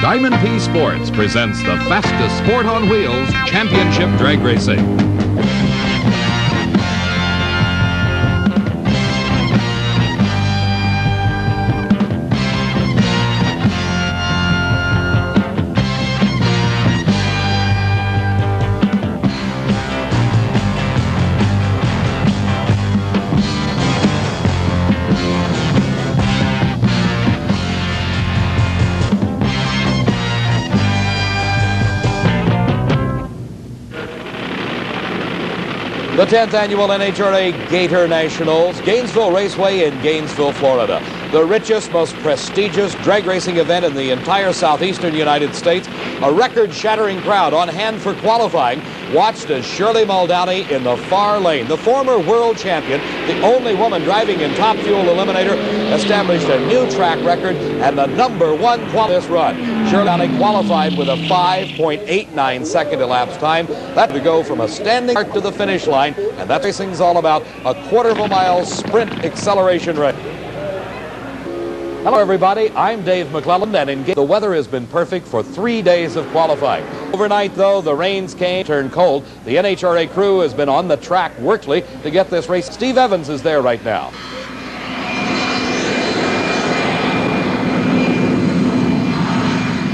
Diamond P Sports presents the fastest sport on wheels, championship drag racing. The 10th annual NHRA Gatornationals, Gainesville Raceway in Gainesville, Florida. The richest, most prestigious drag racing event in the entire southeastern United States. A record-shattering crowd on hand for qualifying watched as Shirley Muldowney in the far lane, the former world champion, the only woman driving in Top Fuel Eliminator, established a new track record and the #1 this run. Shirley Muldowney qualified with a 5.89 second elapsed time. That's to go from a standing start to the finish line, and that racing's all about a quarter-of-a-mile sprint acceleration race. Hello, everybody. I'm Dave McClelland, and the weather has been perfect for 3 days of qualifying. Overnight, though, the rains turned cold. The NHRA crew has been on the track workfully to get this race. Steve Evans is there right now.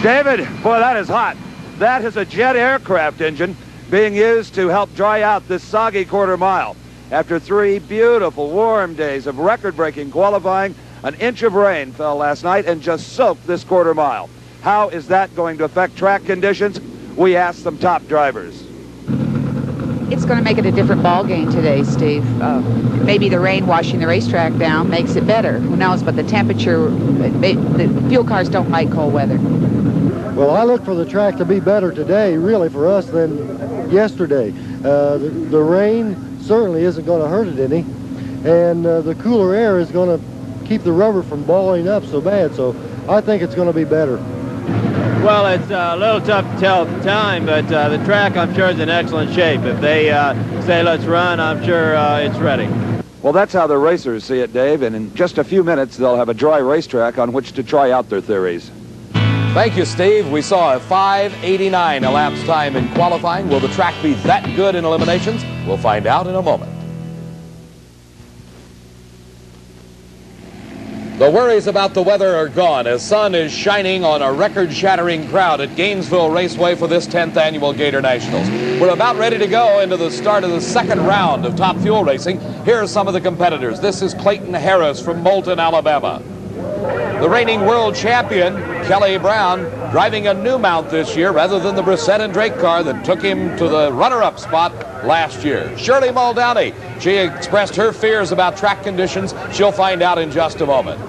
David, boy, that is hot. That is a jet aircraft engine being used to help dry out this soggy quarter mile. After 3 beautiful warm days of record-breaking qualifying, an inch of rain fell last night and just soaked this quarter mile. How is that going to affect track conditions? We asked some top drivers. It's going to make it a different ball game today, Steve. Maybe the rain washing the racetrack down makes it better. Who knows? But the temperature, the fuel cars don't like cold weather. Well, I look for the track to be better today, really, for us than yesterday. The rain certainly isn't going to hurt it any, and the cooler air is going to keep the rubber from balling up so bad, so I think it's going to be better. Well, it's a little tough to tell at the time, but the track, I'm sure, is in excellent shape. If they say let's run, I'm sure it's ready. Well, that's how the racers see it, Dave, and in just a few minutes, they'll have a dry racetrack on which to try out their theories. Thank you, Steve. We saw a 5.89 elapsed time in qualifying. Will the track be that good in eliminations? We'll find out in a moment. The worries about the weather are gone as sun is shining on a record-shattering crowd at Gainesville Raceway for this 10th annual Gator Nationals. We're about ready to go into the start of the second round of Top Fuel racing. Here are some of the competitors. This is Clayton Harris from Moulton, Alabama. The reigning world champion, Kelly Brown, driving a new mount this year rather than the Brissett and Drake car that took him to the runner-up spot last year. Shirley Muldowney, she expressed her fears about track conditions. She'll find out in just a moment.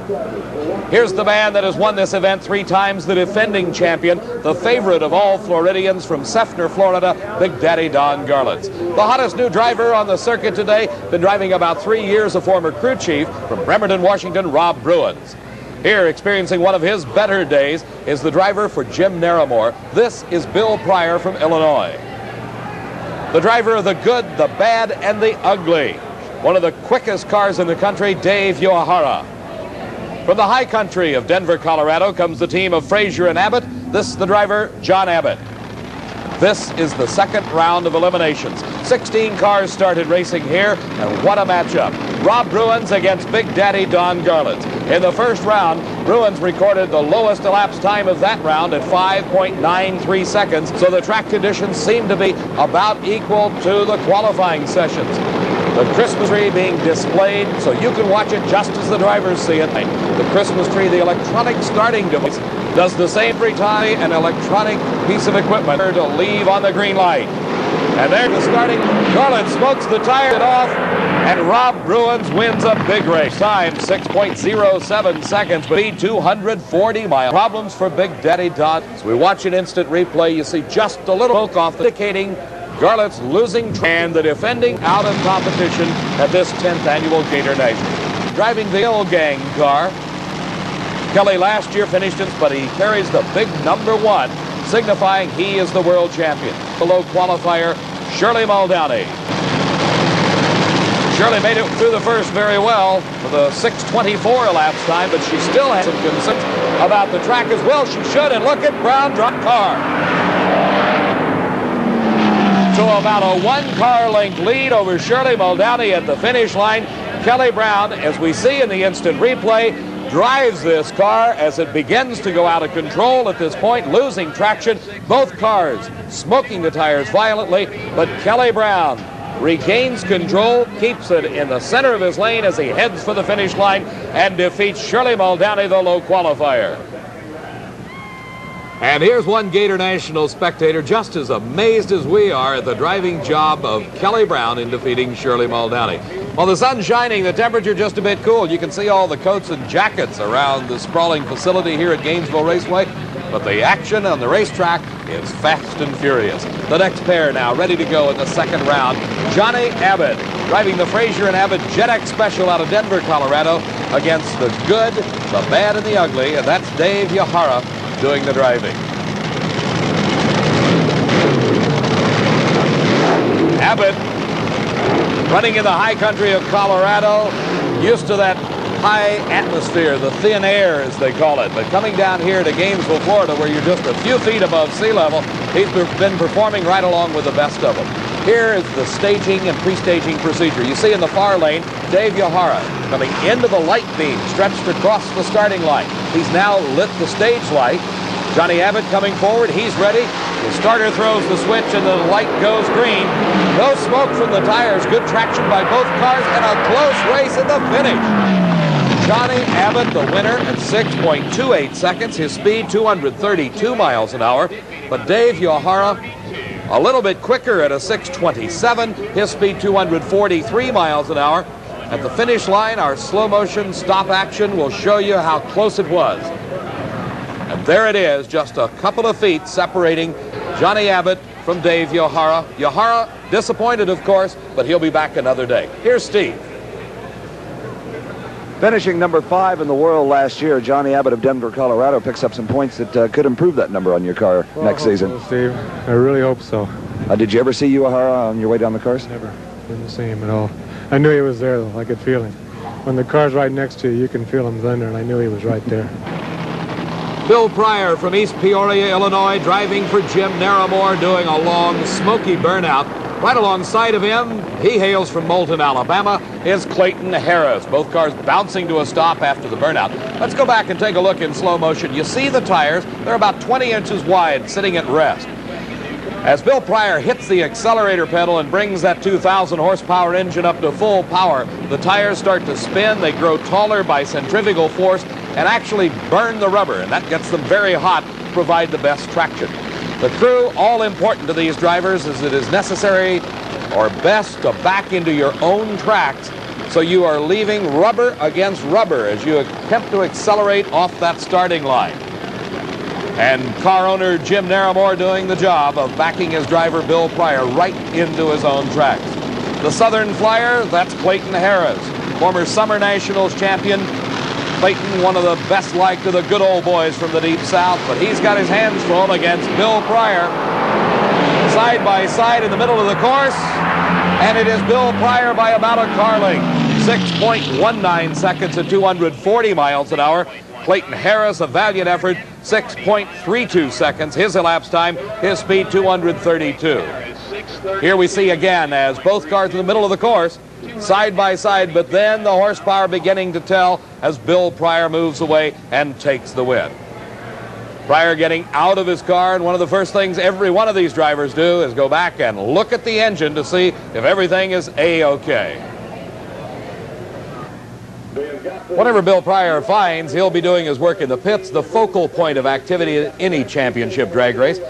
Here's the man that has won this event 3 times, the defending champion, the favorite of all Floridians from Sefner, Florida, Big Daddy Don Garlits. The hottest new driver on the circuit today, been driving about 3 years, a former crew chief from Bremerton, Washington, Rob Bruins. Here, experiencing one of his better days, is the driver for Jim Naramore. This is Bill Pryor from Illinois. The driver of the good, the bad, and the ugly. One of the quickest cars in the country, Dave Uehara. From the high country of Denver, Colorado, comes the team of Frazier and Abbott. This is the driver, John Abbott. This is the second round of eliminations. 16 cars started racing here, and what a matchup. Rob Bruins against Big Daddy Don Garlits. In the first round, Bruins recorded the lowest elapsed time of that round at 5.93 seconds, so the track conditions seem to be about equal to the qualifying sessions. The Christmas tree being displayed so you can watch it just as the drivers see it. The Christmas tree, the electronic starting device, does the same every time an electronic piece of equipment to leave on the green light. And there's the starting. Garlits smokes the tire off, and Rob Bruins wins a big race. Time 6.07 seconds, speed 240 miles. Problems for Big Daddy Don. As we watch an instant replay, you see just a little smoke off, indicating Garlits losing and the defending out of competition at this 10th annual Gator Nationals. Driving the Hill Gang car, Kelly last year finished it, but he carries the big #1, signifying he is the world champion. Below qualifier, Shirley Muldowney. Shirley made it through the first very well with a 6:24 elapsed time, but she still has some concerns about the track as well. She should, and look at Brown drop car. So about a 1-car length lead over Shirley Muldowney at the finish line. Kelly Brown, as we see in the instant replay, drives this car as it begins to go out of control at this point, losing traction. Both cars smoking the tires violently, but Kelly Brown regains control, keeps it in the center of his lane as he heads for the finish line and defeats Shirley Muldowney, the low qualifier. And here's one Gator National spectator just as amazed as we are at the driving job of Kelly Brown in defeating Shirley Muldowney. While the sun's shining, the temperature just a bit cool. You can see all the coats and jackets around the sprawling facility here at Gainesville Raceway, but the action on the racetrack is fast and furious. The next pair now ready to go in the second round. Johnny Abbott driving the Frazier and Abbott JetX Special out of Denver, Colorado against the good, the bad, and the ugly, and that's Dave Yahara doing the driving. Abbott running in the high country of Colorado, used to that high atmosphere, the thin air as they call it, but coming down here to Gainesville, Florida, where you're just a few feet above sea level, he's been performing right along with the best of them. Here is the staging and pre-staging procedure. You see in the far lane, Dave Yahara coming into the light beam stretched across the starting line. He's now lit the stage light. Johnny Abbott coming forward, he's ready. The starter throws the switch and the light goes green. No smoke from the tires, good traction by both cars, and a close race at the finish. Johnny Abbott, the winner, at 6.28 seconds. His speed, 232 miles an hour. But Dave Yahara, a little bit quicker at a 6.27. His speed, 243 miles an hour. At the finish line, our slow motion stop action will show you how close it was. And there it is, just a couple of feet separating Johnny Abbott from Dave Yahara. Yahara disappointed, of course, but he'll be back another day. Here's Steve. Finishing number 5 in the world last year, Johnny Abbott of Denver, Colorado picks up some points that could improve that number on your car next season. So, Steve. I really hope so. Did you ever see Yahara on your way down the course? Never. Didn't see him at all. I knew he was there, though. I could feel him. When the car's right next to you, you can feel him thunder, and I knew he was right there. Bill Pryor from East Peoria, Illinois, driving for Jim Naramore, doing a long, smoky burnout. Right alongside of him, he hails from Moulton, Alabama, is Clayton Harris. Both cars bouncing to a stop after the burnout. Let's go back and take a look in slow motion. You see the tires, they're about 20 inches wide, sitting at rest. As Bill Pryor hits the accelerator pedal and brings that 2,000 horsepower engine up to full power, the tires start to spin, they grow taller by centrifugal force, and actually burn the rubber, and that gets them very hot to provide the best traction. The crew, all important to these drivers, as it is necessary or best to back into your own tracks, so you are leaving rubber against rubber as you attempt to accelerate off that starting line. And car owner Jim Naramore doing the job of backing his driver Bill Pryor right into his own tracks. The Southern Flyer, that's Clayton Harris, former Summer Nationals champion. Clayton, one of the best liked of the good old boys from the Deep South, but he's got his hands full against Bill Pryor. Side by side in the middle of the course, and it is Bill Pryor by about a car length. 6.19 seconds at 240 miles an hour. Clayton Harris, a valiant effort, 6.32 seconds. His elapsed time, his speed 232. Here we see again as both cars in the middle of the course, side by side, but then the horsepower beginning to tell as Bill Pryor moves away and takes the win. Pryor getting out of his car, and one of the first things every one of these drivers do is go back and look at the engine to see if everything is A-OK. Whatever Bill Pryor finds, he'll be doing his work in the pits, the focal point of activity at any championship drag race.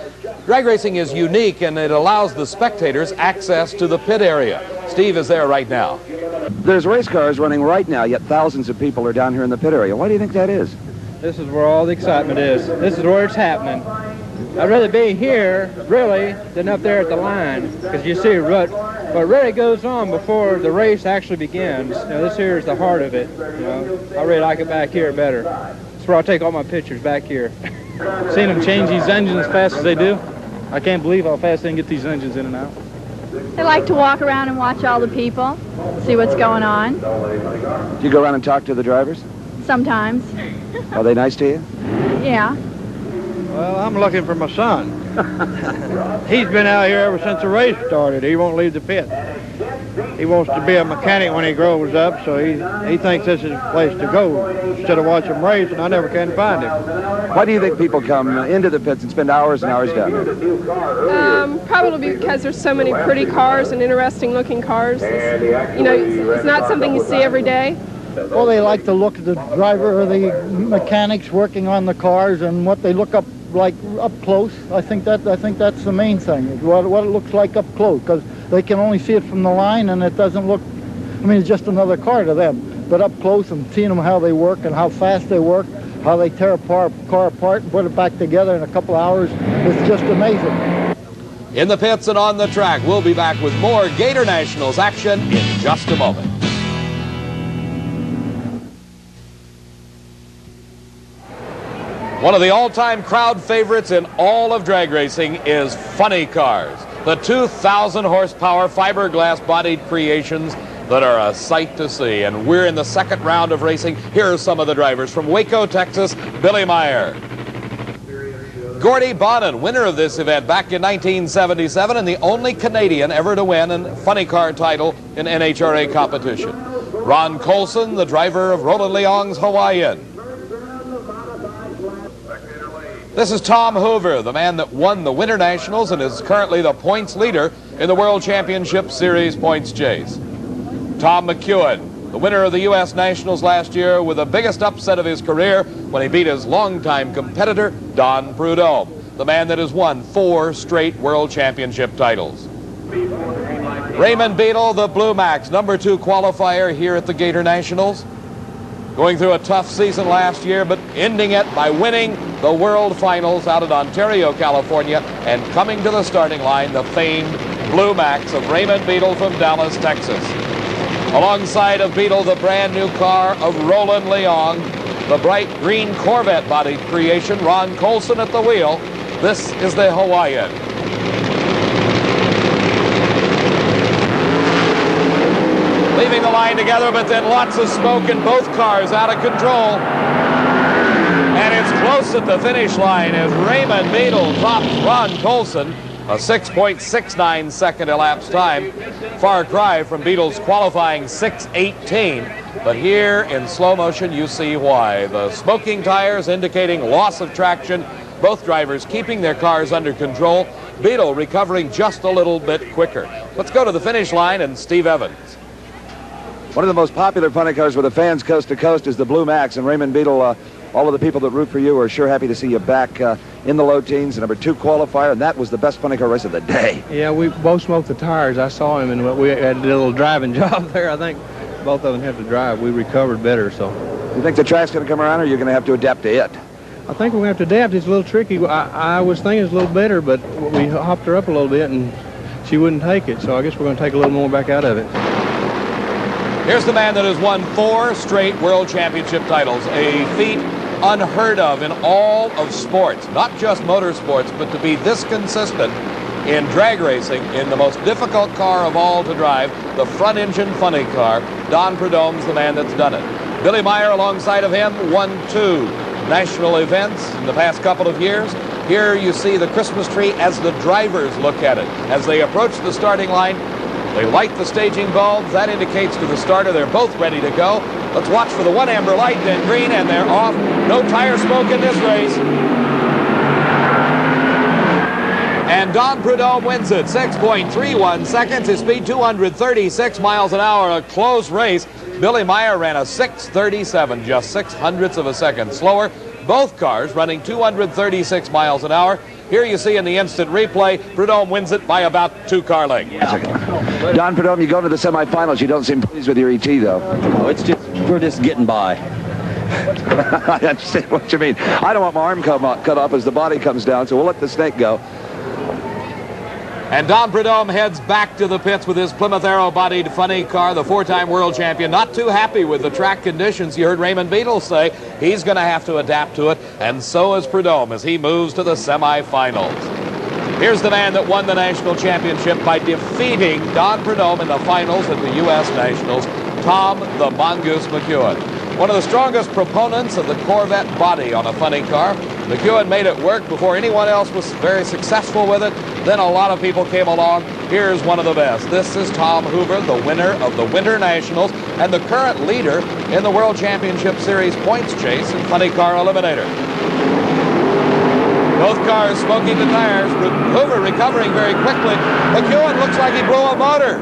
Drag racing is unique, and it allows the spectators access to the pit area. Steve is there right now. There's race cars running right now, yet thousands of people are down here in the pit area. Why do you think that is? This is where all the excitement is. This is where it's happening. I'd rather be here, really, than up there at the line, because you see what really goes on before the race actually begins. You know, this here is the heart of it. You know, I really like it back here better. That's where I take all my pictures, back here. Seeing them change these engines as fast as they do, I can't believe how fast they can get these engines in and out. They like to walk around and watch all the people, see what's going on. Do you go around and talk to the drivers? Sometimes. Are they nice to you? Yeah. Well, I'm looking for my son. He's been out here ever since the race started. He won't leave the pit. He wants to be a mechanic when he grows up, so he thinks this is the place to go instead of watching him race, and I never can find him. Why do you think people come into the pits and spend hours and hours down there? Probably because there's so many pretty cars and interesting looking cars. It's not something you see every day. Well, they like to look at the driver or the mechanics working on the cars and what they look up like up close. I think that's the main thing, what it looks like up close, because they can only see it from the line and it doesn't look, I mean, it's just another car to them. But up close and seeing them how they work and how fast they work, how they tear a car apart and put it back together in a couple of hours, it's just amazing. In the pits and on the track, we'll be back with more Gator Nationals action in just a moment. One of the all-time crowd favorites in all of drag racing is funny cars. The 2,000 horsepower fiberglass-bodied creations that are a sight to see. And we're in the second round of racing. Here are some of the drivers. From Waco, Texas, Billy Meyer. Gordy Bonin, winner of this event back in 1977 and the only Canadian ever to win a funny car title in NHRA competition. Ron Colson, the driver of Roland Leong's Hawaiian. This is Tom Hoover, the man that won the Winter Nationals and is currently the points leader in the World Championship Series points chase. Tom McEwen, the winner of the U.S. Nationals last year with the biggest upset of his career when he beat his longtime competitor, Don Prudhomme, the man that has won 4 straight World Championship titles. Raymond Beadle, the Blue Max, #2 qualifier here at the Gator Nationals. Going through a tough season last year, but ending it by winning the World Finals out at Ontario, California, and coming to the starting line, the famed Blue Max of Raymond Beadle from Dallas, Texas. Alongside of Beadle, the brand new car of Roland Leong, the bright green Corvette-bodied creation, Ron Colson at the wheel. This is the Hawaiian. Leaving the line together, but then lots of smoke and both cars out of control. And it's close at the finish line as Raymond Beadle tops Ron Colson, a 6.69 second elapsed time. Far cry from Beadle's qualifying 6:18. But here in slow motion, you see why. The smoking tires indicating loss of traction. Both drivers keeping their cars under control. Beadle recovering just a little bit quicker. Let's go to the finish line and Steve Evans. One of the most popular funny cars with the fans coast to coast is the Blue Max. And Raymond Beadle, all of the people that root for you are sure happy to see you back in the low teens, the #2 qualifier, and that was the best funny car race of the day. Yeah, we both smoked the tires. I saw him, and we had a little driving job there. I think both of them had to drive. We recovered better, so. You think the track's going to come around, or you're going to have to adapt to it? I think we're going to have to adapt. It's a little tricky. I was thinking it's a little better, but we hopped her up a little bit, and she wouldn't take it, so I guess we're going to take a little more back out of it. Here's the man that has won 4 straight World Championship titles, a feat unheard of in all of sports, not just motorsports, but to be this consistent in drag racing in the most difficult car of all to drive, the front engine funny car. Don Prudhomme's the man that's done it. Billy Meyer alongside of him won 2 national events in the past couple of years. Here you see the Christmas tree as the drivers look at it. As they approach the starting line, they light the staging bulbs. That indicates to the starter they're both ready to go. Let's watch for the 1 amber light, then green, and they're off. No tire smoke in this race. And Don Prudhomme wins it. 6.31 seconds. His speed 236 miles an hour. A close race. Billy Meyer ran a 6:37, just 0.06 of a second slower. Both cars running 236 miles an hour. Here you see in the instant replay, Prudhomme wins it by about 2 car lengths. Don Prudhomme, you go to the semifinals. You don't seem pleased with your ET, though. No, it's just, we're just getting by. I understand what you mean. I don't want my arm cut off as the body comes down, so we'll let the snake go. And Don Prudhomme heads back to the pits with his Plymouth Arrow-bodied funny car, the 4-time world champion. Not too happy with the track conditions. You heard Raymond Beadle say he's going to have to adapt to it, and so is Prudhomme as he moves to the semifinals. Here's the man that won the national championship by defeating Don Prudhomme in the finals at the U.S. Nationals, Tom the Mongoose McEwen. One of the strongest proponents of the Corvette body on a funny car. McEwen made it work before anyone else was very successful with it. Then a lot of people came along. Here's one of the best. This is Tom Hoover, the winner of the Winter Nationals and the current leader in the World Championship Series points chase in Funny Car Eliminator. Both cars smoking the tires. Hoover recovering very quickly. McEwen looks like he blew a motor.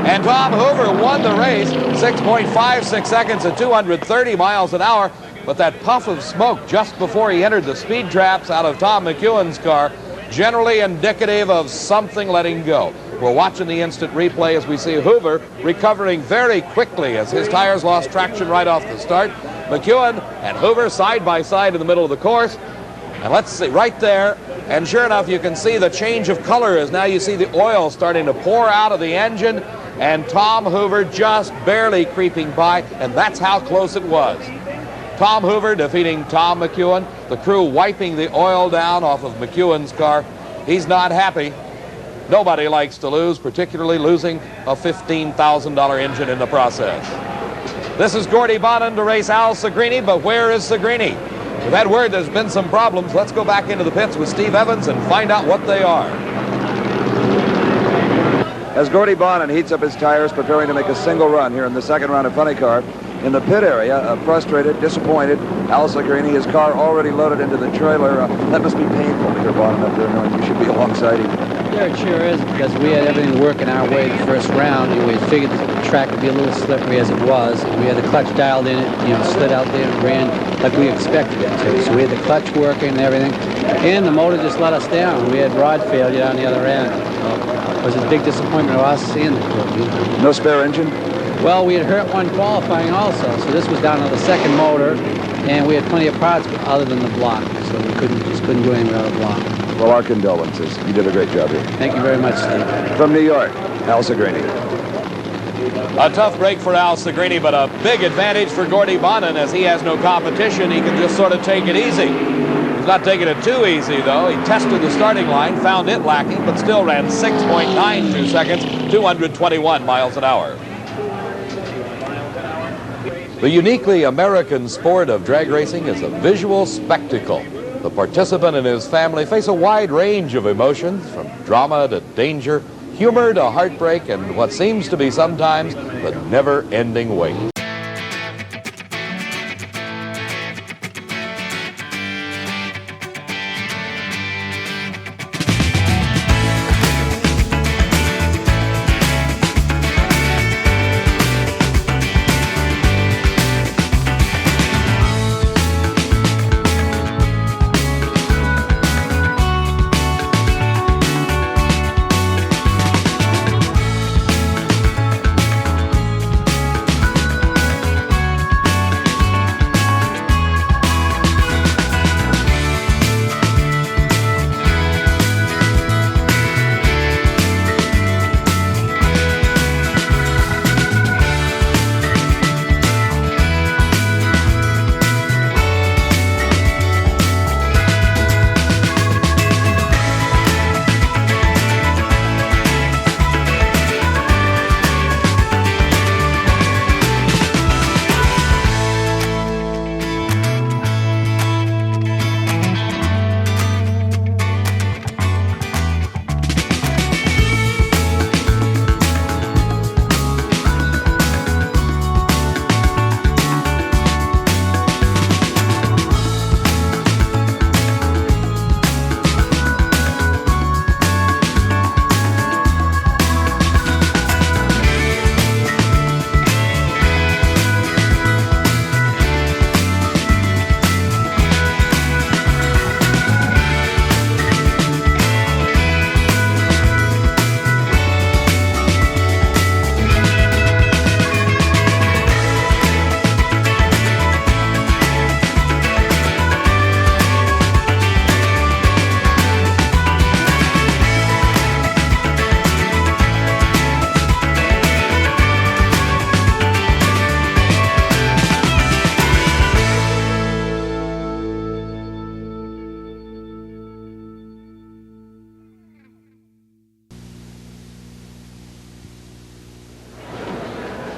And Tom Hoover won the race, 6.56 seconds at 230 miles an hour. But that puff of smoke just before he entered the speed traps out of Tom McEwen's car, generally indicative of something letting go. We're watching the instant replay as we see Hoover recovering very quickly as his tires lost traction right off the start. McEwen and Hoover side by side in the middle of the course. And let's see, right there, and sure enough, you can see the change of color as now you see the oil starting to pour out of the engine, and Tom Hoover just barely creeping by, and that's how close it was. Tom Hoover defeating Tom McEwen, the crew wiping the oil down off of McEwen's car. He's not happy. Nobody likes to lose, particularly losing a $15,000 engine in the process. This is Gordy Bonin to race Al Segrini, but where is Segrini? We've had word there's been some problems. Let's go back into the pits with Steve Evans and find out what they are. As Gordy Bonin heats up his tires, preparing to make a single run here in the second round of Funny Car, in the pit area, frustrated, disappointed, Al Segrini, his car already loaded into the trailer. That must be painful to hear Bonin up there knowing you should be alongside him. Yeah, it sure is, because we had everything working our way the first round. We figured the track would be a little slippery as it was. We had the clutch dialed in it, slid out there and ran like we expected it to. So we had the clutch working and everything. And the motor just let us down. We had rod failure on the other end. So it was a big disappointment of us seeing the crew. No spare engine? Well, we had hurt one qualifying also. So this was down to the second motor, and we had plenty of parts other than the block. So we just couldn't do anything without a block. Well, our condolences. You did a great job here. Thank you very much, Steve. From New York, Al Segrini. A tough break for Al Segrini, but a big advantage for Gordy Bonin as he has no competition. He can just sort of take it easy. He's not taking it too easy, though. He tested the starting line, found it lacking, but still ran 6.92 seconds, 221 miles an hour. The uniquely American sport of drag racing is a visual spectacle. The participant and his family face a wide range of emotions, from drama to danger, humor to heartbreak, and what seems to be sometimes the never-ending wait.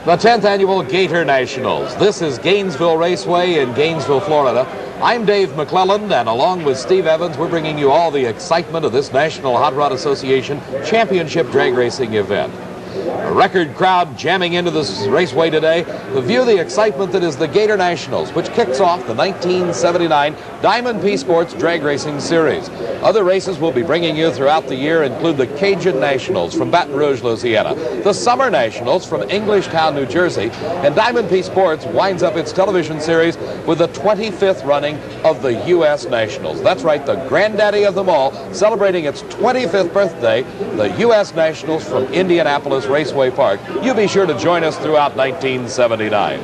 The 10th annual Gator Nationals. This is Gainesville Raceway in Gainesville, Florida. I'm Dave McClelland, and along with Steve Evans, we're bringing you all the excitement of this National Hot Rod Association Championship drag racing event. A record crowd jamming into this raceway today to view the excitement that is the Gator Nationals, which kicks off the 1979 Diamond P Sports Drag Racing Series. Other races we'll be bringing you throughout the year include the Cajun Nationals from Baton Rouge, Louisiana, the Summer Nationals from Englishtown, New Jersey, and Diamond P Sports winds up its television series with the 25th running of the U.S. Nationals. That's right, the granddaddy of them all, celebrating its 25th birthday, the U.S. Nationals from Indianapolis Raceway Park. You be sure to join us throughout 1979.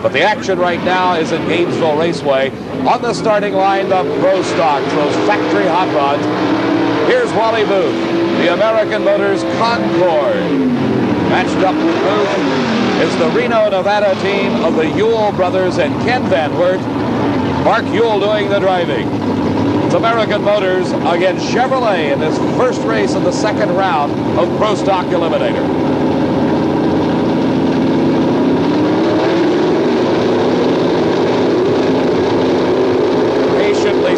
But the action right now is in Gainesville Raceway. On the starting line, the Pro Stocks, those factory hot rods. Here's Wally Booth, the American Motors Concorde. Matched up with Booth is the Reno, Nevada team of the Yule brothers and Ken Van Wert. Mark Yule doing the driving. It's American Motors against Chevrolet in this first race of the second round of Pro Stock Eliminator.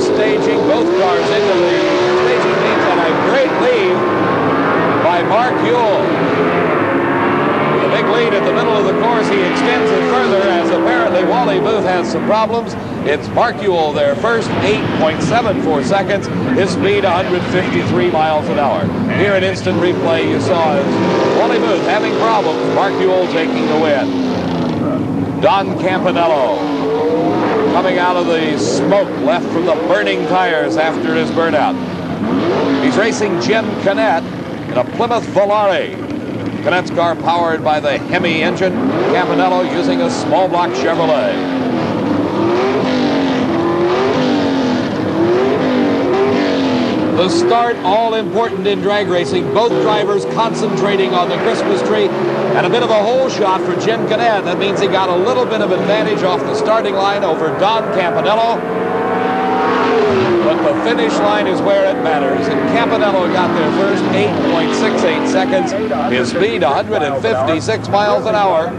Staging both cars into the staging leads, and a great lead by Mark Yule. With a big lead at the middle of the course, he extends it further as apparently Wally Booth has some problems. It's Mark Yule there first, 8.74 seconds. His speed 153 miles an hour. Here in instant replay you saw is Wally Booth having problems, Mark Yule taking the win. Don Campanello coming out of the smoke left from the burning tires after his burnout. He's racing Jim Canet in a Plymouth Volare. Canet's car powered by the Hemi engine. Campanello using a small block Chevrolet. The start, all important in drag racing. Both drivers concentrating on the Christmas tree, and a bit of a hole shot for Jim Canet. That means he got a little bit of advantage off the starting line over Don Campanello. But the finish line is where it matters, and Campanello got there first, 8.68 seconds. His speed 156 miles an hour.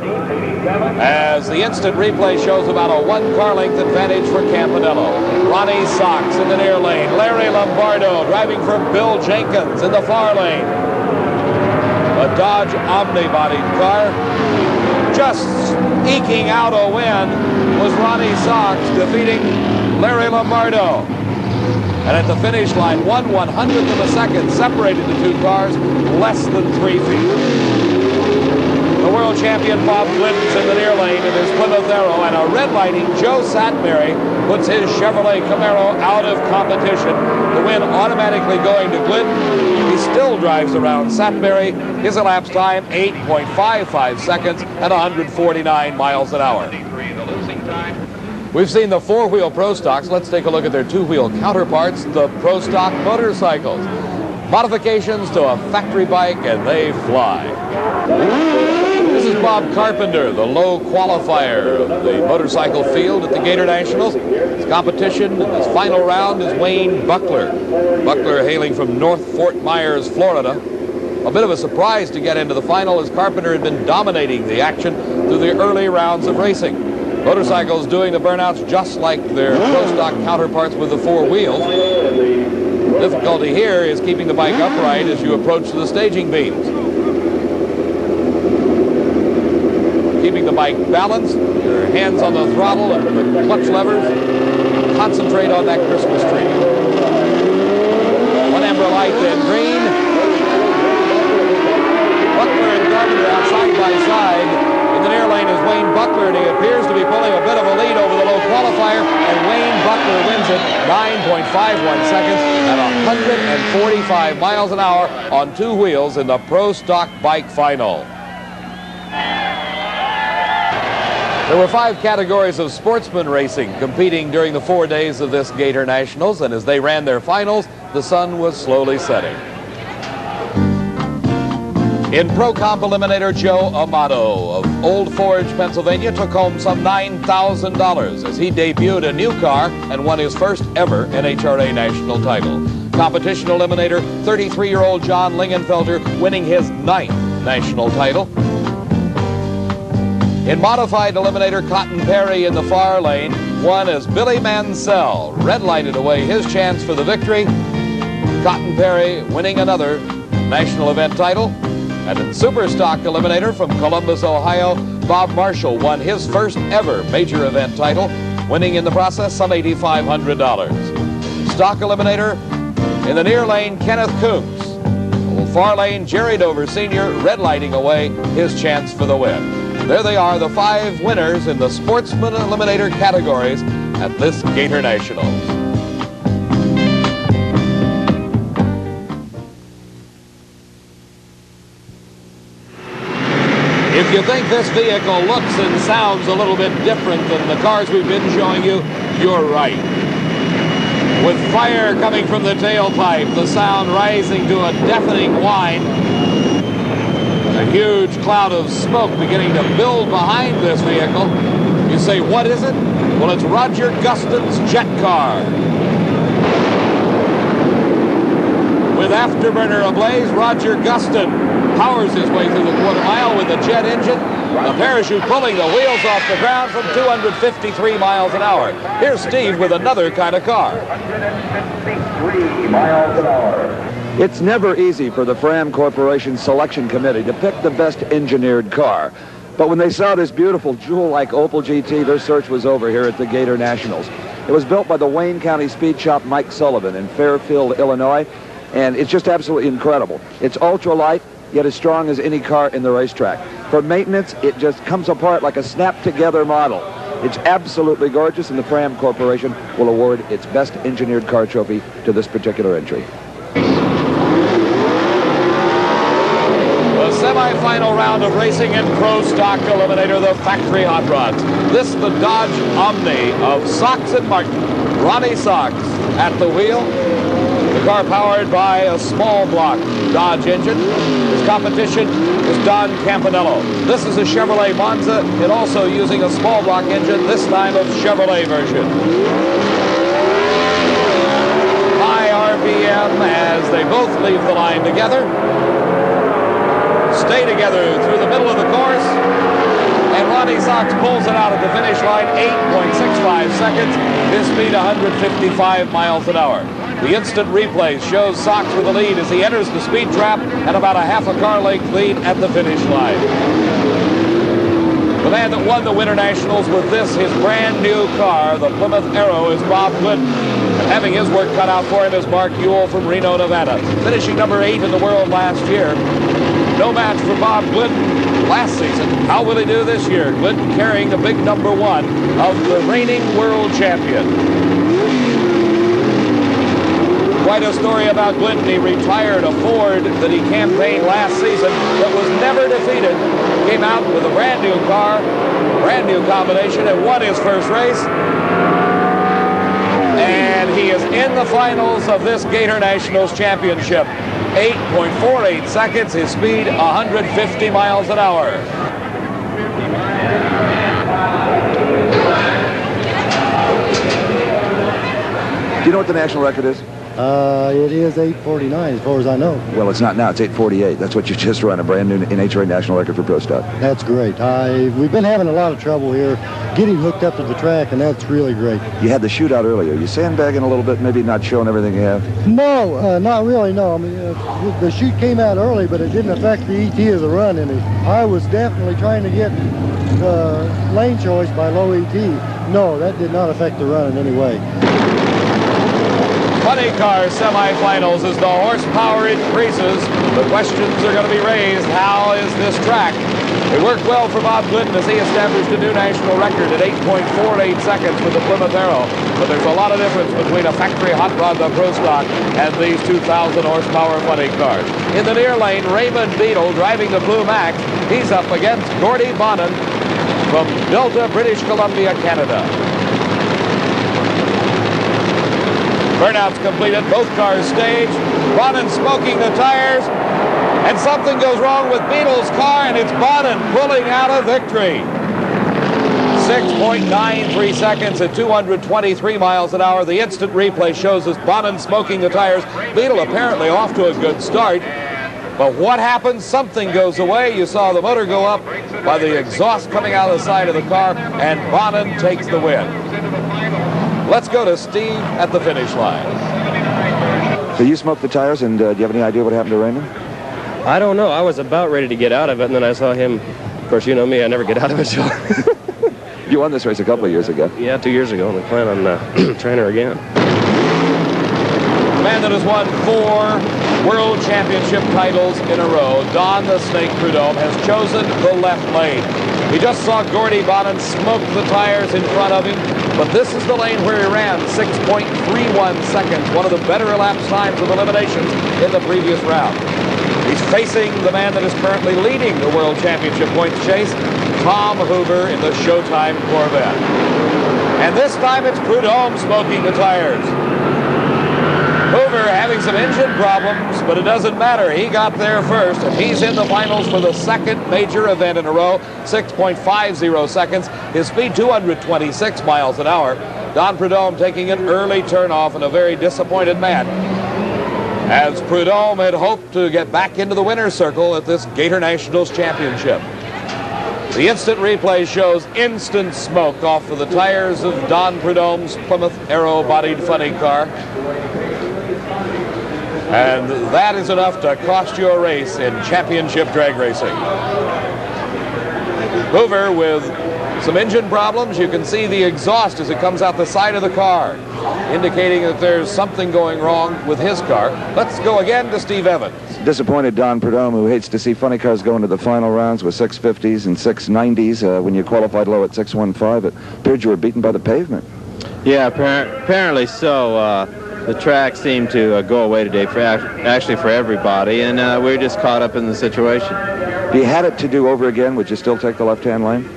As the instant replay shows about a 1 car length advantage for Campanello. Ronnie Sox in the near lane. Larry Lombardo driving for Bill Jenkins in the far lane. A Dodge Omni-bodied car. Just eking out a win was Ronnie Sox, defeating Larry Lombardo. And at the finish line, 1/100th of a second separated the two cars, less than 3 feet. The world champion Bob Glidden's in the near lane in his Plymouth Arrow, and a red lighting Joe Satmary puts his Chevrolet Camaro out of competition. The win automatically going to Glidden. He still drives around Satmary. His elapsed time, 8.55 seconds and 149 miles an hour. We've seen the four-wheel Pro Stocks. Let's take a look at their two-wheel counterparts, the Pro Stock motorcycles. Modifications to a factory bike, and they fly. This is Bob Carpenter, the low qualifier of the motorcycle field at the Gator Nationals. His competition in this final round is Wayne Buckler. Buckler hailing from North Fort Myers, Florida. A bit of a surprise to get into the final, as Carpenter had been dominating the action through the early rounds of racing. Motorcycles doing the burnouts just like their Pro Stock counterparts with the four wheels. Difficulty here is keeping the bike upright as you approach the staging beams. Keeping the bike balanced, your hands on the throttle and the clutch levers. Concentrate on that Christmas tree. One amber light, then green. Buckler and Carpenter out side by side. In the near lane is Wayne Buckler, and he appears to be pulling a bit of a lead over the low qualifier, and Wayne Buckler wins it 9.51 seconds at 145 miles an hour on two wheels in the Pro Stock bike final. There were 5 categories of sportsman racing competing during the 4 days of this Gator Nationals, and as they ran their finals, the sun was slowly setting. In Pro Comp Eliminator, Joe Amato of Old Forge, Pennsylvania, took home some $9,000 as he debuted a new car and won his first ever NHRA national title. Competition Eliminator, 33-year-old John Lingenfelter winning his 9th national title. In modified eliminator, Cotton Perry in the far lane won as Billy Mansell red-lighted away his chance for the victory. Cotton Perry winning another national event title. And in super stock eliminator from Columbus, Ohio, Bob Marshall won his first ever major event title, winning in the process some $8,500. Stock eliminator in the near lane, Kenneth Coombs. Far lane, Jerry Dover Sr. red-lighting away his chance for the win. There they are, the 5 winners in the sportsman eliminator categories at this Gator Nationals. If you think this vehicle looks and sounds a little bit different than the cars we've been showing you, you're right. With fire coming from the tailpipe, the sound rising to a deafening whine, a huge cloud of smoke beginning to build behind this vehicle. You say, what is it? Well, it's Roger Gustin's jet car. With afterburner ablaze, Roger Gustin powers his way through the quarter mile with a jet engine, the parachute pulling the wheels off the ground from 253 miles an hour. Here's Steve with another kind of car. 253 miles an hour. It's never easy for the Fram Corporation Selection Committee to pick the best engineered car. But when they saw this beautiful jewel-like Opel GT, their search was over here at the Gator Nationals. It was built by the Wayne County Speed Shop Mike Sullivan in Fairfield, Illinois, and it's just absolutely incredible. It's ultra-light, yet as strong as any car in the racetrack. For maintenance, it just comes apart like a snap-together model. It's absolutely gorgeous, and the Fram Corporation will award its best engineered car trophy to this particular entry. The semi-final round of racing in pro stock eliminator, the factory hot rods. This the Dodge Omni of Sox and Martin. Ronnie Sox at the wheel. The car powered by a small block Dodge engine. His competition is Don Campanello. This is a Chevrolet Monza, and also using a small block engine, this time of Chevrolet version. High RPM as they both leave the line together. Stay together through the middle of the course. And Ronnie Sox pulls it out at the finish line, 8.65 seconds. His speed 155 miles an hour. The instant replay shows Sox with the lead as he enters the speed trap and about a half a car length lead at the finish line. The man that won the Winter Nationals with this, his brand new car, the Plymouth Arrow, is Bob Glidden. And having his work cut out for him is Mark Ewell from Reno, Nevada. Finishing number 8 in the world last year. No match for Bob Glidden last season. How will he do this year? Glidden carrying the big number 1 of the reigning world champion. Quite a story about Glidden. He retired a Ford that he campaigned last season that was never defeated. Came out with a brand new car, brand new combination, and won his first race. And he is in the finals of this Gator Nationals Championship. 8.48 seconds, his speed 150 miles an hour. Do you know what the national record is? It is 8:49 as far as I know. Well, it's not now. It's 8:48. That's what you just run, a brand new NHRA national record for pro stock. That's great. We've been having a lot of trouble here getting hooked up to the track, and that's really great. You had the shootout earlier. You sandbagging a little bit, maybe not showing everything you have? No, not really, no. I mean, the chute came out early, but it didn't affect the ET of the run any. I was definitely trying to get lane choice by low ET. No, that did not affect the run in any way. Funny car semifinals as the horsepower increases. The questions are going to be raised. How is this track? It worked well for Bob Glidden as he established a new national record at 8.48 seconds with the Plymouth Arrow. But there's a lot of difference between a factory hot rod, the pro stock, and these 2,000 horsepower funny cars. In the near lane, Raymond Beadle driving the Blue Max. He's up against Gordy Bonin from Delta, British Columbia, Canada. Burnout's completed, both cars staged. Bonin smoking the tires, and something goes wrong with Beadle's car, and it's Bonin pulling out a victory. 6.93 seconds at 223 miles an hour. The instant replay shows us Bonin smoking the tires. Beadle apparently off to a good start. But what happens? Something goes away. You saw the motor go up by the exhaust coming out of the side of the car, and Bonin takes the win. Let's go to Steve at the finish line. So you smoked the tires, and do you have any idea what happened to Raymond? I don't know. I was about ready to get out of it, and then I saw him. Of course, you know me. I never get out of it, so... You won this race a couple of years ago. Yeah, 2 years ago, and we plan on trying her again. The man that has won 4 World Championship titles in a row, Don the Snake Prudhomme, has chosen the left lane. He just saw Gordy Bonin smoke the tires in front of him, but this is the lane where he ran 6.31 seconds, one of the better elapsed times of eliminations in the previous round. He's facing the man that is currently leading the World Championship points chase, Tom Hoover in the Showtime Corvette. And this time it's Prudhomme smoking the tires. Hoover having some engine problems, but it doesn't matter. He got there first, and he's in the finals for the second major event in a row, 6.50 seconds. His speed, 226 miles an hour. Don Prudhomme taking an early turnoff and a very disappointed man, as Prudhomme had hoped to get back into the winner's circle at this Gator Nationals Championship. The instant replay shows instant smoke off of the tires of Don Prudhomme's Plymouth Aero-bodied funny car. And that is enough to cost you a race in championship drag racing. Hoover with some engine problems. You can see the exhaust as it comes out the side of the car, indicating that there's something going wrong with his car. Let's go again to Steve Evans. Disappointed Don Prudhomme, who hates to see funny cars go into the final rounds with 650s and 690s. When you qualified low at 615, it appeared you were beaten by the pavement. Yeah, apparently so. The track seemed to go away today for everybody, and we're just caught up in the situation. If you had it to do over again, would you still take the left-hand lane?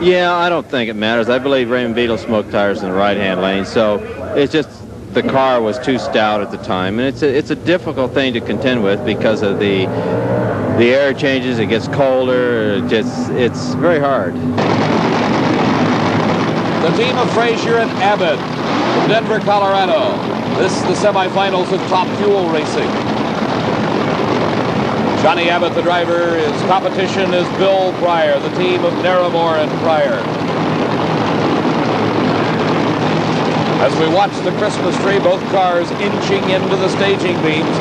Yeah, I don't think it matters. I believe Raymond Beadle smoked tires in the right-hand lane, so it's just the car was too stout at the time, and it's a difficult thing to contend with because of the air changes. It gets colder. It's very hard. The team of Frazier and Abbott from Denver, Colorado. This is the semifinals of Top Fuel Racing. Johnny Abbott, the driver. His competition is Bill Pryor, the team of Naramore and Pryor. As we watch the Christmas tree, both cars inching into the staging beams.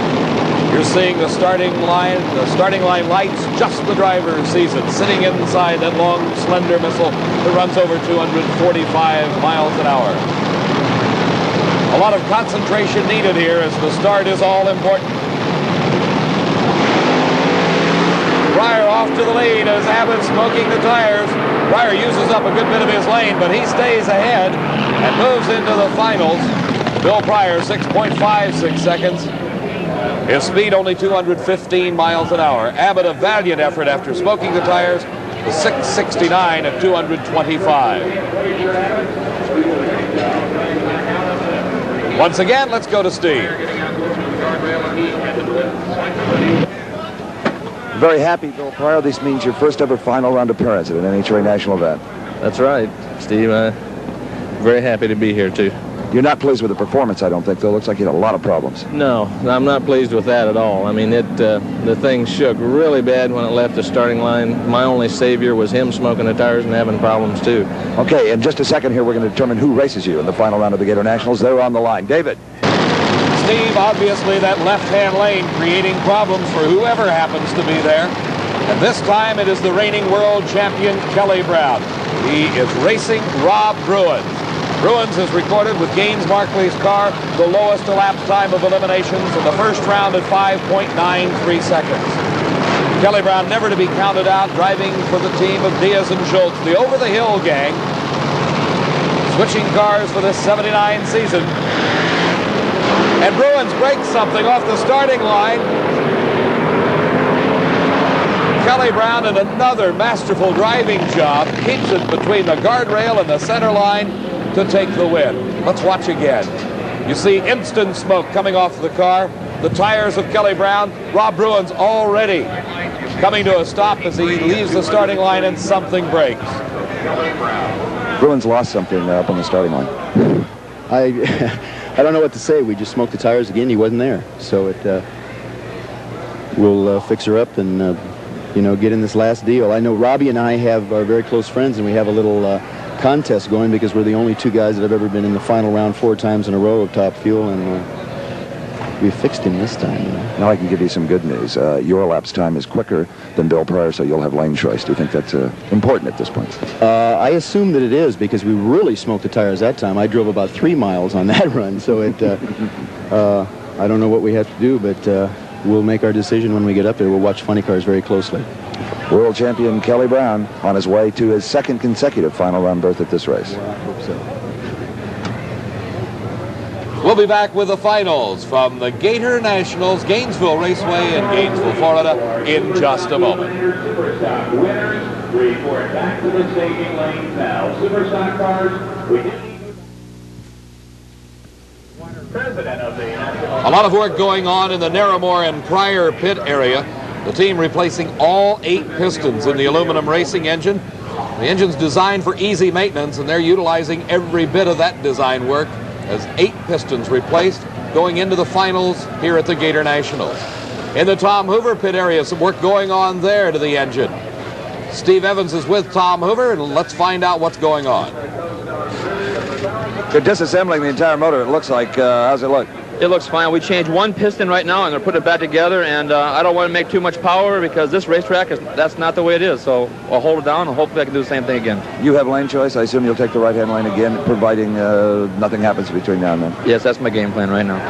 You're seeing the starting line lights, just the driver sees it, sitting inside that long, slender missile that runs over 245 miles an hour. A lot of concentration needed here as the start is all important. Pryor off to the lead as Abbott smoking the tires. Pryor uses up a good bit of his lane, but he stays ahead and moves into the finals. Bill Pryor, 6.56 seconds. His speed only 215 miles an hour. Abbott, a valiant effort after smoking the tires, 669 at 225. Once again, let's go to Steve. Very happy, Bill Pryor. This means your first ever final round appearance at an NHRA national event. That's right, Steve. I'm very happy to be here, too. You're not pleased with the performance, I don't think, though. Looks like you had a lot of problems. No, I'm not pleased with that at all. I mean, the thing shook really bad when it left the starting line. My only savior was him smoking the tires and having problems, too. Okay, in just a second here, we're going to determine who races you in the final round of the Gator Nationals. They're on the line. David. Steve, obviously that left-hand lane creating problems for whoever happens to be there. And this time it is the reigning world champion, Kelly Brown. He is racing Rob Bruins. Bruins has recorded with Gaines Markley's car the lowest elapsed time of eliminations in the first round at 5.93 seconds. Kelly Brown never to be counted out, driving for the team of Diaz and Schultz, the over-the-hill gang, switching cars for this 79 season. And Bruins breaks something off the starting line. Kelly Brown, in another masterful driving job, keeps it between the guardrail and the center line to take the win. Let's watch again. You see instant smoke coming off the car. The tires of Kelly Brown. Rob Bruins already coming to a stop as he leaves the starting line and something breaks. Bruins lost something up on the starting line. I don't know what to say. We just smoked the tires again. He wasn't there. So it we'll fix her up and, you know, get in this last deal. I know Robbie and I are very close friends, and we have a little contest going because we're the only two guys that have ever been in the final round 4 times in a row of Top Fuel, and we fixed him this time. You know? Now I can give you some good news. Your elapsed time is quicker than Bill Pryor, so you'll have lane choice. Do you think that's important at this point? I assume that it is because we really smoked the tires that time. I drove about 3 miles on that run, so it. I don't know what we have to do, but we'll make our decision when we get up there. We'll watch funny cars very closely. World champion Kelly Brown on his way to his 2nd consecutive final round berth at this race. Well, I hope so. We'll be back with the finals from the Gator Nationals, Gainesville Raceway in Gainesville, Florida, in just a moment. Superstock winners report back to the staging lanes now. Superstock cars, president of the A lot of work going on in the Narramore and Pryor pit area. The team replacing all 8 pistons in the aluminum racing engine. The engine's designed for easy maintenance, and they're utilizing every bit of that design work as 8 pistons replaced going into the finals here at the Gator Nationals. In the Tom Hoover pit area, some work going on there to the engine. Steve Evans is with Tom Hoover, and let's find out what's going on. They're disassembling the entire motor, it looks like. How's it look? It looks fine. We changed 1 piston right now, and they're putting it back together, and I don't want to make too much power because this racetrack, that's not the way it is. So I'll hold it down and hopefully I can do the same thing again. You have lane choice. I assume you'll take the right-hand lane again, providing nothing happens between now and then. Yes, that's my game plan right now.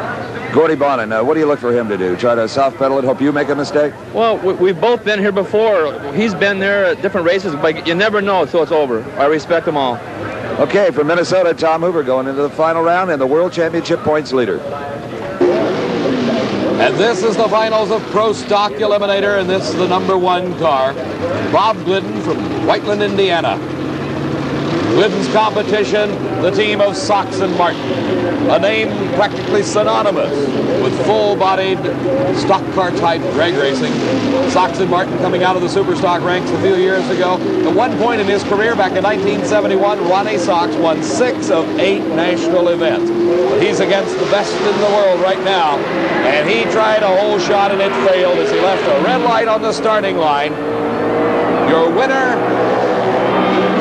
Gordy Bonin, what do you look for him to do? Try to soft pedal it, hope you make a mistake? Well, we've both been here before. He's been there at different races, but you never know until it's over. I respect them all. Okay, from Minnesota, Tom Hoover going into the final round and the World Championship points leader. And this is the finals of Pro Stock Eliminator, and this is the #1 car, Bob Glidden from Whiteland, Indiana. Glidden's competition, the team of Sox and Martin, a name practically synonymous with full-bodied stock car type drag racing. Sox and Martin coming out of the Superstock ranks a few years ago. At one point in his career, back in 1971, Ronnie Sox won 6 of 8 national events. He's against the best in the world right now, and he tried a whole shot and it failed as he left a red light on the starting line. Your winner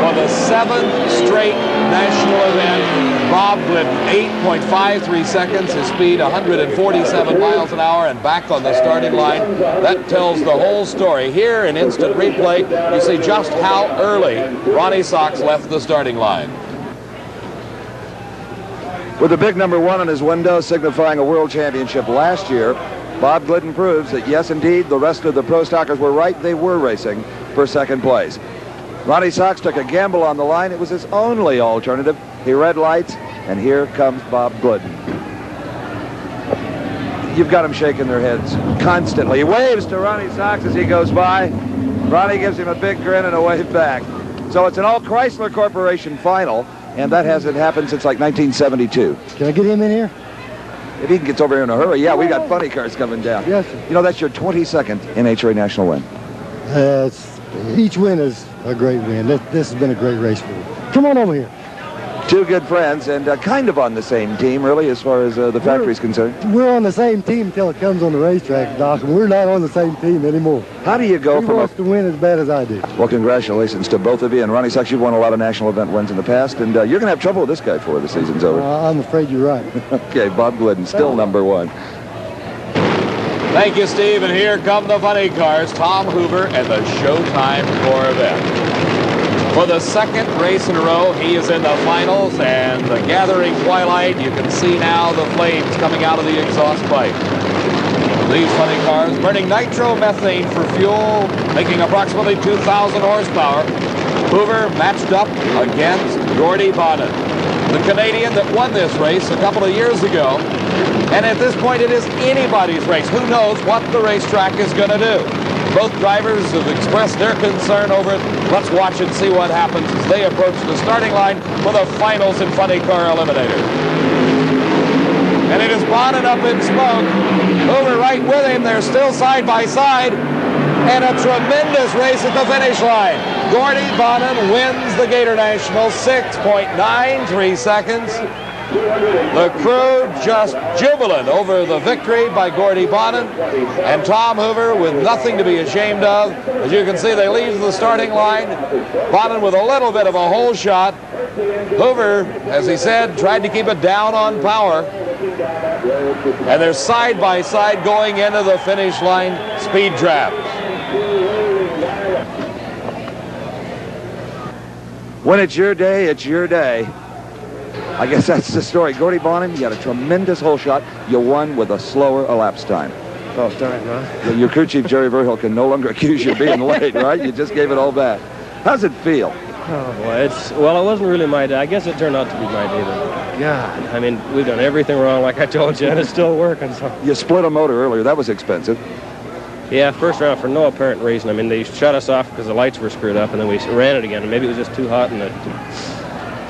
for the 7th straight national event, Bob Glidden, 8.53 seconds, his speed 147 miles an hour, and back on the starting line. That tells the whole story. Here in instant replay, you see just how early Ronnie Sox left the starting line. With the big #1 on his window signifying a world championship last year, Bob Glidden proves that yes, indeed, the rest of the pro stockers were right. They were racing for 2nd place. Ronnie Sox took a gamble on the line. It was his only alternative. He red lights, and here comes Bob Glidden. You've got them shaking their heads constantly. He waves to Ronnie Sox as he goes by. Ronnie gives him a big grin and a wave back. So it's an all Chrysler Corporation final, and that hasn't happened since like 1972. Can I get him in here? If he gets over here in a hurry, yeah, we got funny cars coming down. Yes, sir. You know, that's your 22nd NHRA national win. Each win is a great win. This has been a great race for me. Come on over here. 2 good friends and kind of on the same team, really, as far as the factory's concerned. We're on the same team until it comes on the racetrack, Doc, and we're not on the same team anymore. How do you go He from wants to win as bad as I do. Well, congratulations to both of you. And Ronnie Sox, you've won a lot of national event wins in the past, and you're going to have trouble with this guy before the season's over. I'm afraid you're right. Okay, Bob Glidden, still #1. Thank you, Steve, and here come the funny cars, Tom Hoover and the Showtime Corvette. For the 2nd race in a row, he is in the finals, and the gathering twilight, you can see now the flames coming out of the exhaust pipe. These funny cars burning nitromethane for fuel, making approximately 2,000 horsepower. Hoover matched up against Gordy Bonin, the Canadian that won this race a couple of years ago. And at this point, it is anybody's race. Who knows what the racetrack is going to do? Both drivers have expressed their concern over it. Let's watch and see what happens as they approach the starting line for the finals in Funny Car Eliminator. And it is Bonin up in smoke. Hoover right with him. They're still side by side. And a tremendous race at the finish line. Gordy Bonin wins the Gator Nationals, 6.93 seconds. The crew just jubilant over the victory by Gordy Bonin, and Tom Hoover with nothing to be ashamed of. As you can see, they leave the starting line. Bonin with a little bit of a hole shot. Hoover, as he said, tried to keep it down on power. And they're side by side going into the finish line speed trap. When it's your day, it's your day. I guess that's the story. Gordy Bonin, you got a tremendous hole shot. You won with a slower elapsed time. Oh, darn, huh? Your crew chief, Jerry Verhill, can no longer accuse you of being late, right? You just gave it all back. How's it feel? Oh, boy, well, it wasn't really my day. I guess it turned out to be my day, then. God, I mean, we've done everything wrong, like I told you, and it's still working, so. You split a motor earlier. That was expensive. Yeah, first round for no apparent reason. I mean, they shut us off because the lights were screwed up, and then we ran it again, and maybe it was just too hot and it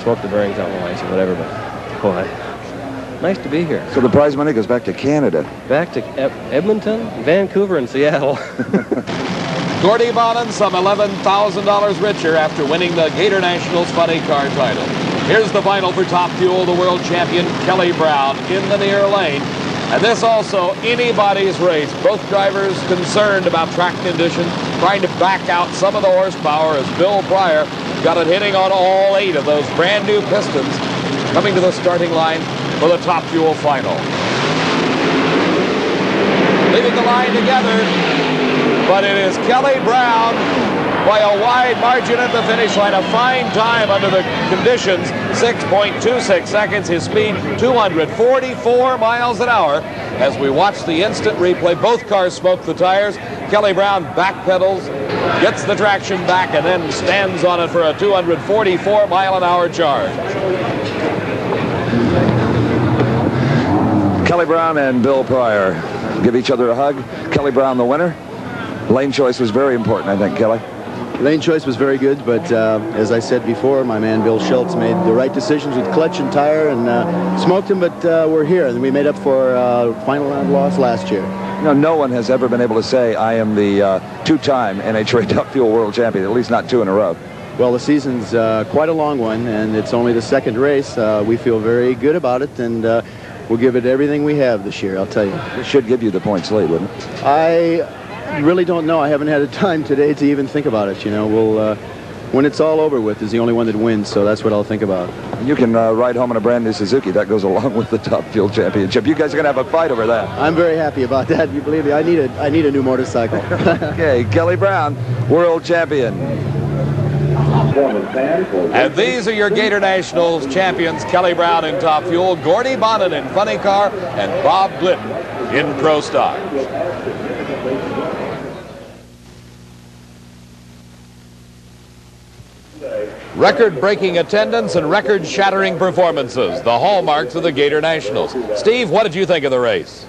smoked the bearings out of the lights or whatever, but boy, nice to be here. So the prize money goes back to Canada. Back to Edmonton, Vancouver, and Seattle. Gordy Bonin, some $11,000 richer after winning the Gator Nationals funny car title. Here's the final for Top Fuel, the world champion Kelly Brown in the near lane. And this also anybody's race. Both drivers concerned about track condition, trying to back out some of the horsepower as Bill Pryor got it hitting on all 8 of those brand new pistons coming to the starting line for the Top Fuel final. Leaving the line together, but it is Kelly Brown by a wide margin at the finish line. A fine time under the conditions, 6.26 seconds. His speed, 244 miles an hour. As we watch the instant replay, both cars smoke the tires. Kelly Brown backpedals, gets the traction back, and then stands on it for a 244 mile an hour charge. Kelly Brown and Bill Pryor give each other a hug. Kelly Brown the winner. Lane choice was very important, I think, Kelly. Lane choice was very good, but as I said before, my man Bill Schultz made the right decisions with clutch and tire and smoked him, but we're here, and we made up for final round loss last year. You know, no one has ever been able to say I am the two-time NHRA Top Fuel World Champion, at least not 2 in a row. Well, the season's quite a long one, and it's only the second race. We feel very good about it, and we'll give it everything we have this year, I'll tell you. It should give you the points lead, wouldn't it? I really don't know. I haven't had a time today to even think about it. You know, we'll when it's all over with is the only one that wins, so that's what I'll think about. You can ride home in a brand new Suzuki. That goes along with the Top Fuel Championship. You guys are going to have a fight over that. I'm very happy about that. You believe me? I need a new motorcycle. Okay, Kelly Brown, world champion. And these are your Gator Nationals champions, Kelly Brown in Top Fuel, Gordy Bonin in Funny Car, and Bob Glidden in Pro Stock. Record-breaking attendance and record-shattering performances, the hallmarks of the Gator Nationals. Steve, what did you think of the race?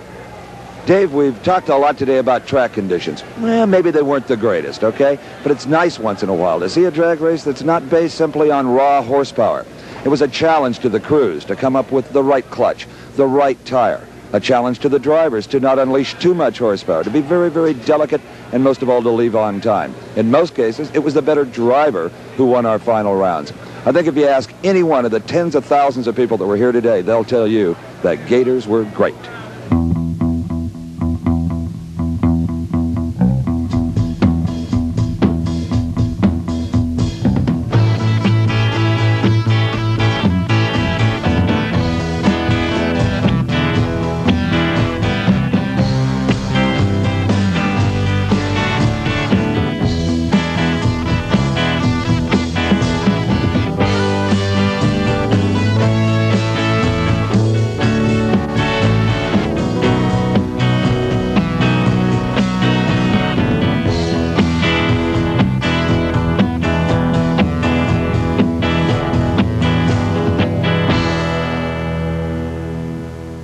Dave, we've talked a lot today about track conditions. Well, maybe they weren't the greatest, okay? But it's nice once in a while to see a drag race that's not based simply on raw horsepower. It was a challenge to the crews to come up with the right clutch, the right tire. A challenge to the drivers to not unleash too much horsepower, to be very, very delicate, and most of all, to leave on time. In most cases, it was the better driver who won our final rounds. I think if you ask any one of the tens of thousands of people that were here today, they'll tell you that Gators were great.